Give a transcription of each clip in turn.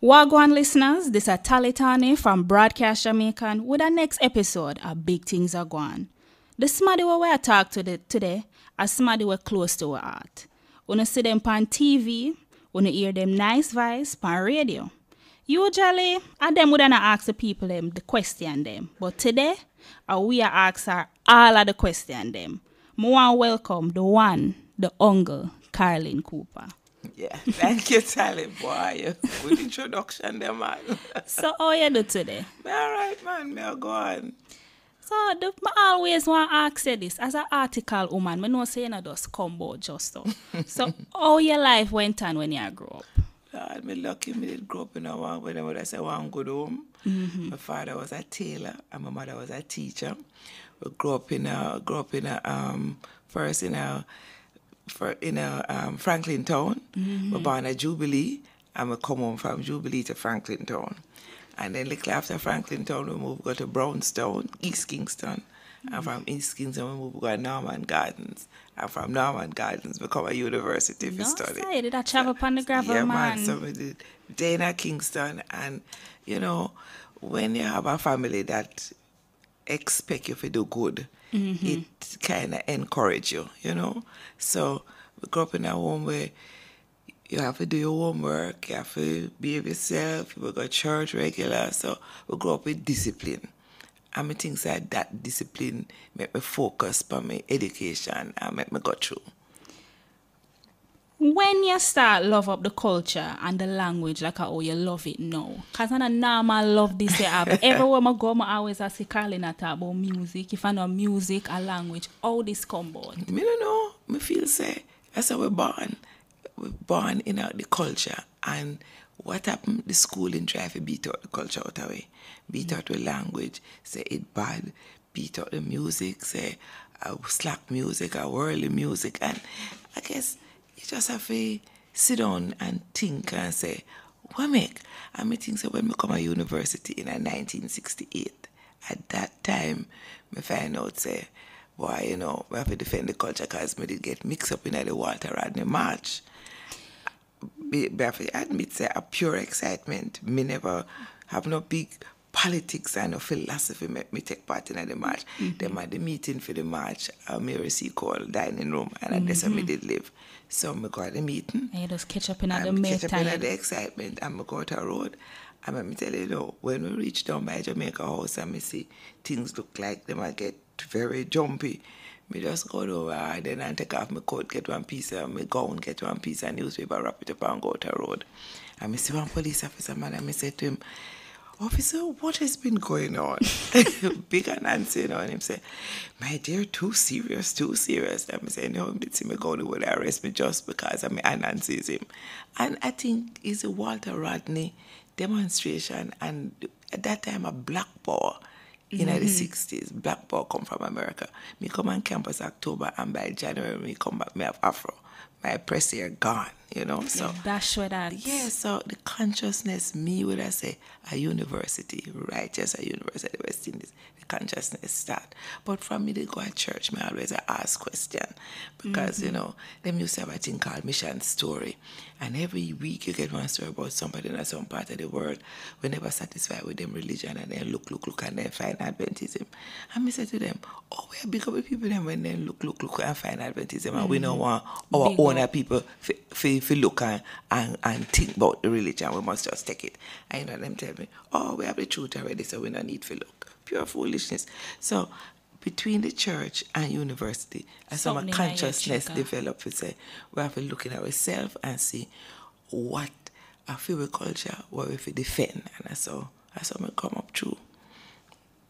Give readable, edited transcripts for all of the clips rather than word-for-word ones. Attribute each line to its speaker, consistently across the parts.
Speaker 1: Wagwan listeners, this is Tali Thorney from Braadkyaas, Jamiekan with our next episode of Big Tingz A Gwaan. The somebody where we talk today are somebody we're close to our heart. When see them on TV, when hear them nice voice on radio. Usually, I them would not ask the people them the question them. But today, we are asking all of the question them. More welcome the one, the uncle, Carolyn Cooper.
Speaker 2: Yeah, thank you, Tali, boy. Good introduction there, man.
Speaker 1: So, how you do today?
Speaker 2: Me all right, man. Me a go on.
Speaker 1: So, I always want to ask you this. As an article woman, I know say you just come out just so. So, how your life went on when you grew up?
Speaker 2: Lord, me lucky me did grow up in a one when I say one good home. My father was a tailor and my mother was a teacher. We grew up in a first in a Franklin Town. We born at Jubilee and we come home from Jubilee to Franklin Town. And then little after Franklin Town we moved go to Brownstown, East Kingston. And from East Kingston we moved go to Norman Gardens. And from Norman Gardens we come to university to study.
Speaker 1: No, did I travel upon the gravel,
Speaker 2: yeah,
Speaker 1: man?
Speaker 2: So we did Dana Kingston, and you know, when you have a family that expect you to do good, it kind of encourage you, you know. So we grew up in a home where you have to do your homework, you have to behave yourself, we go to church regular. So we grew up with discipline. And I think that discipline made me focus on my education and made me go through.
Speaker 1: When you start love up the culture and the language like how you love it now, because I normal love this everywhere I go, I always ask Carolyn about music. If I know music or language, how this come about?
Speaker 2: Me don't know. Me feel say that's how we're born. We're born in the culture, and what happened? The schooling drive to beat out the culture out of way, beat out the language. Say it bad, beat out the music. Say slack music, worldly music, and I guess. You just have to sit down and think and say, what make? And I think so when I come to university in 1968, at that time, I find out, say, boy, you know, we have to defend the culture because I did get mixed up in the Walter Rodney March. But I have to admit, say, a pure excitement. Me never have no big politics and no philosophy make me take part in the march. Them at the meeting for the march, Mary C. Cole dining room, and that's where I did live. So I go to the meeting.
Speaker 1: And you just catch up in the meantime.
Speaker 2: Catch up in the excitement, and I go to the road. And let me tell you, though, when we reach down by Jamaica House and I see things look like them, I get very jumpy. Me just go over and then I take off my coat, get one piece of my gown, get one piece of newspaper, wrap it up and go to the road. And I see one police officer, man, and I say to him, Officer, what has been going on? Big and Nancy, you know, and him say, my dear, too serious. And I say, no, I'm not me go to would arrest me just because I'm Nancy is him. And I think it's a Walter Rodney demonstration, and at that time a black power in the 60s. Black power come from America. Me come on campus October, and by January me come back, me have Afro. My press hair gone, you know. So
Speaker 1: yeah, that's what that.
Speaker 2: Yeah, so the consciousness, me would I say a university, right? Just a university, West Indies. The consciousness start. But from me to go to church, me always ask question because you know them used to have a thing called mission story, and every week you get one story about somebody in some part of the world we never satisfied with them religion, and then look, and then find Adventism. And me say to them, oh, we are big up with people then when they look and find Adventism, and we don't want our own people to look and think about the religion. We must just take it. And you know them tell me, oh, we have the truth already, so we don't need to look. Pure foolishness. So between the church and university, as some consciousness develop, we say we have to look at ourselves and see what a feel culture, what we feel defend, and that's how we come up through.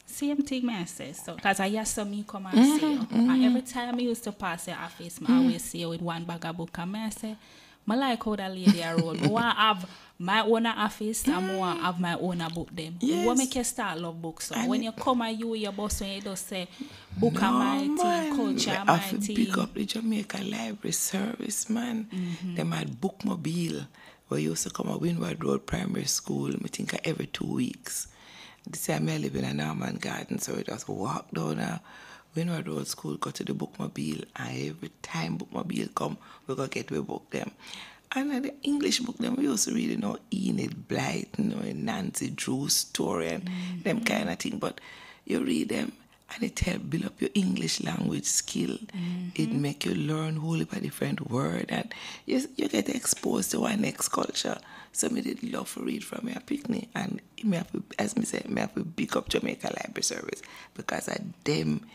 Speaker 1: Same thing I say, so because I hear some me come and say, and every time I used to pass the office, I always see you with one bag of book, and I say, I like how that lady a road. I want to have my own office and I want to have my own book them.
Speaker 2: Yes.
Speaker 1: What make you start love books? So when you come and your boss, when you just say, book no, my thing, culture my thing. I
Speaker 2: pick up the Jamaican Library Service, man. Them had bookmobile where you used to come at Windward Road Primary School, I think every 2 weeks. This time I live in a Norman Garden, so we just walk down Windward Road School, go to the bookmobile, and every time bookmobile come, we go get we book them. And the English book, them we used to read, Enid Blythe, Nancy Drew's story and them kind of thing. But you read them and it help build up your English language skill. It make you learn whole heap of different word and you get exposed to our next culture. So me did love to read from your picnic and me have to, as me say, me have to pick up Jamaica Library Service because I them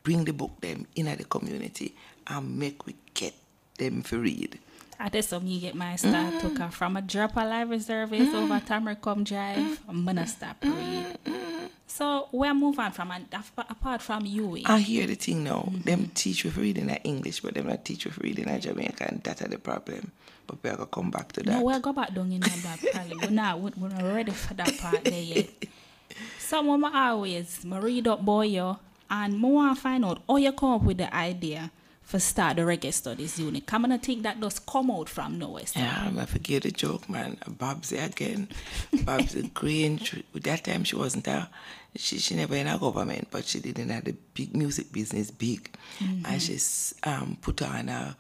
Speaker 2: bring the book them in the community and make we get them to read.
Speaker 1: I just saw me get my start took her from a drop a library service over Tamarcom Drive. I'm gonna stop read. So we're moving from apart from you.
Speaker 2: I hear the thing now. Them teach you for reading in English, but them not teach you for reading in Jamaican. That's the problem. But we're gonna come back to that.
Speaker 1: No, we'll go back down in that probably. But now we're not ready for that part there yet. Some of my always read up boy you and more want to find out how you come up with the idea for start the reggae studies unit. Come on, think that does come out from nowhere.
Speaker 2: Yeah, I forget the joke, man. Babsy again. Babsy Green. That time she wasn't there. She never in a government, but she didn't have the big music business big. And she put on a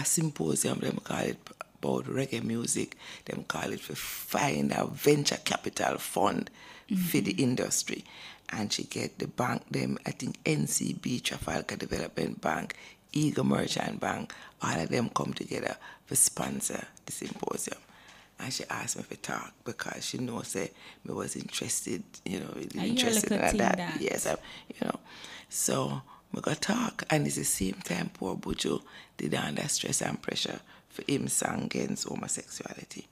Speaker 2: symposium, them call it about reggae music. Them call it for find a venture capital fund for the industry. And she get the bank, them, I think NCB, Trafalgar Development Bank, Eagle Merchant Bank, all of them come together to sponsor the symposium. And she asked me for talk because she knows that me was interested, really interested in that. Yes, So we got talk, and it's the same time poor Buju did under stress and pressure for him song against homosexuality.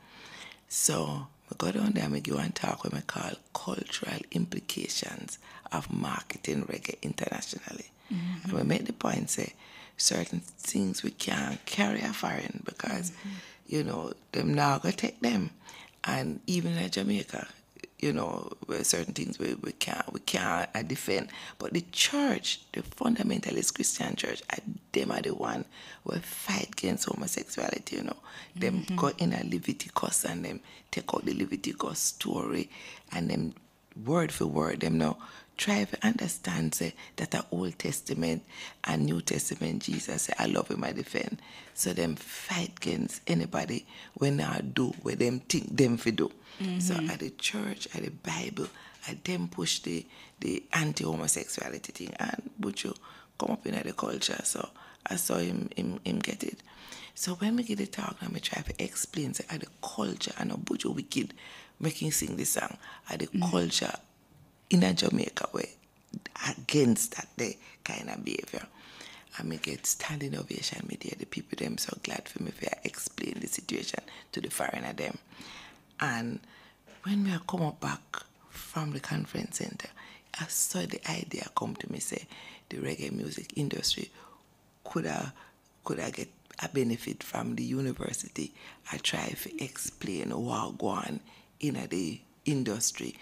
Speaker 2: So we go down there and we go and talk what we call cultural implications of marketing reggae internationally. And we make the point say certain things we can't carry a foreign because, them now go take them. And even in Jamaica, where certain things we can't defend. But the church, the fundamentalist Christian church, them are the one who fight against homosexuality, Them go in a Leviticus and them take out the Leviticus story and them word for word, them now try to understand say, that the Old Testament and New Testament, Jesus say, I love him, I defend. So them fight against anybody when I do what them think them for do. So at the church, at the Bible, I them push the anti-homosexuality thing and Buju come up in the culture. So I saw him get it. So when we get the talk, I try to explain say, the culture and Buju wicked making sing this song, the culture in a Jamaica way against that the kind of behavior. And me get standing ovation me there. The people them so glad for me if I explain the situation to the foreigner them. And when we come up back from the conference center, I saw the idea come to me say the reggae music industry could I get a benefit from the university. I try to explain what Gwaan in the industry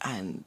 Speaker 2: and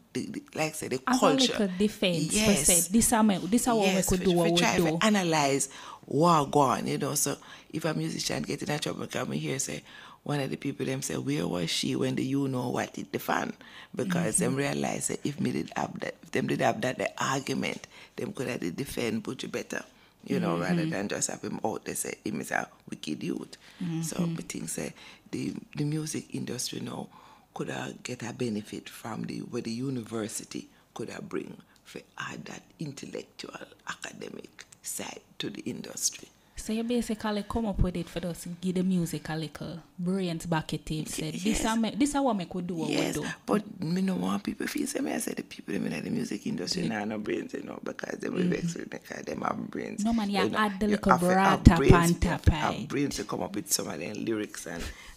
Speaker 2: like I said, the culture.
Speaker 1: Like a defense.
Speaker 2: Yes.
Speaker 1: This is what we could do. What we
Speaker 2: try
Speaker 1: do.
Speaker 2: to analyze what Gwaan, So if a musician get in a trouble, come here say one of the people them say, where was she when the what it the fan? Because them realize that if them did have that the argument, them could have defend Buju better. Rather than just have him out, they say him is a wicked youth. So I think say the music industry now could get a benefit from where the university could bring for add that intellectual academic side to the industry.
Speaker 1: So you basically come up with it for us to give the music a little brains back at it. Said this is what we could do.
Speaker 2: Yes, but me no want people feel say me. I say the people in the music industry now no brains, because they will vex with me because them have brains.
Speaker 1: No man, you add the little brata panta pie.
Speaker 2: Have brains to come up with some of them lyrics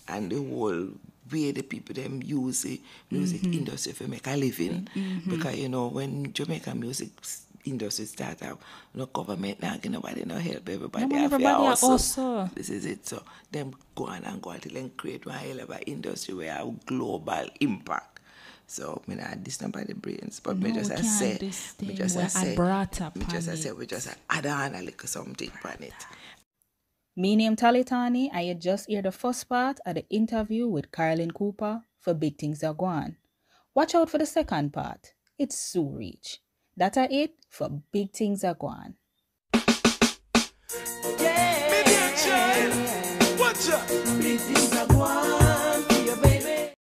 Speaker 2: and the whole way the people them use the music industry for make a living. Because when Jamaican music industry start out, no government now give nobody no help, everybody also. This is it. So them go on till then create one hell of an industry where have global impact. So me not this number the brains, but we just add on a little something on it.
Speaker 1: Me name Tali Thorney, and you just hear the first part of the interview with Carolyn Cooper for Big Tingz A Gwaan. Watch out for the second part. It's soon reach. That's it for Big Tingz A Gwaan.